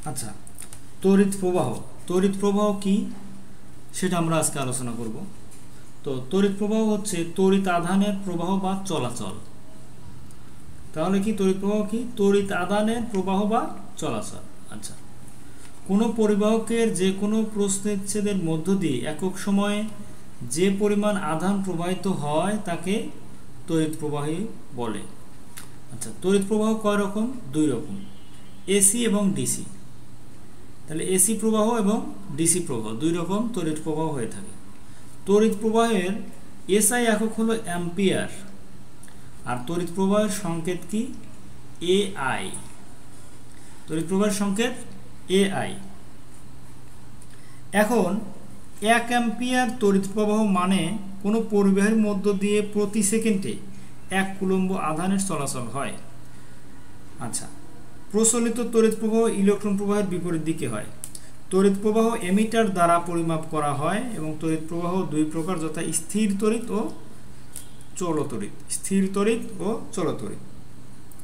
আচ্ছা, তড়িৎ প্রবাহ কি সেটা আমরা আজকে আলোচনা করব। তো তড়িৎ প্রবাহ হচ্ছে তড়িৎ আধানের প্রবাহ বা চলাচল। তাহলে কি তড়িৎ প্রবাহ কি? তড়িৎ আধানের প্রবাহ বা চলাচল। আচ্ছা, কোনো পরিবাহকের যে কোনো প্রস্থচ্ছেদের মধ্য দিয়ে একক সময়ে যে পরিমাণ আধান প্রবাহিত হয় তাকে তড়িৎ প্রবাহী বলে। আচ্ছা, তড়িৎ প্রবাহ কয় রকম? দুই রকম, এসি এবং ডিসি। তাহলে এসি প্রবাহ এবং ডিসি প্রবাহ দুই রকম তড়িৎ প্রবাহ হয়ে থাকে। তড়িৎ প্রবাহের এসআই একক হলো অ্যাম্পিয়ার, আর তড়িৎ প্রবাহের সংকেত কি? এআই। তড়িৎ প্রবাহের সংকেত এআই। এখন 1 অ্যাম্পিয়ার তড়িৎ প্রবাহ মানে কোনো পরিবাহের মধ্য দিয়ে প্রতি সেকেন্ডে 1 কুলম্ব আধানের চলাচল হয়। আচ্ছা, প্রচলিত তড়িৎ প্রবাহ ইলেকট্রন প্রবাহের বিপরীত দিকে হয়। তড়িৎ প্রবাহ এমিটার দ্বারা পরিমাপ করা হয় এবং তড়িৎ প্রবাহ দুই প্রকার, যথা স্থির তড়িৎ ও চলতড়িৎ। স্থির তড়িৎ ও চলতড়িৎ।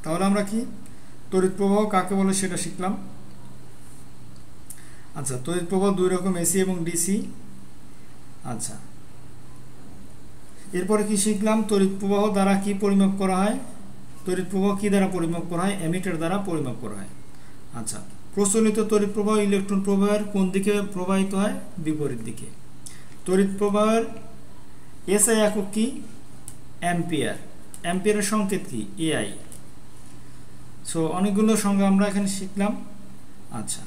তাহলে আমরা কি তড়িৎ প্রবাহ কাকে বলে সেটা শিখলাম। আচ্ছা, তড়িৎ প্রবাহ দুই রকম, এসি এবং ডিসি। আচ্ছা, এরপরে কি শিখলাম? তড়িৎ প্রবাহ দ্বারা কি পরিমাপ করা হয়? তড়িৎ প্রবাহ কি দ্বারা পরিমাপ করা হয়? এমিটার দ্বারা পরিমাপ করা হয়। আচ্ছা, প্রচলিত তড়িৎ প্রবাহ ইলেকট্রন প্রবাহের কোন দিকে প্রবাহিত হয়? বিপরীত দিকে। তড়িৎ প্রবাহের এসআই একক কি? অ্যাম্পিয়ার। অ্যাম্পিয়ারের সংকেত কি? এআই। সো অনেকগুলো সংজ্ঞা আমরা এখানে শিখলাম। আচ্ছা।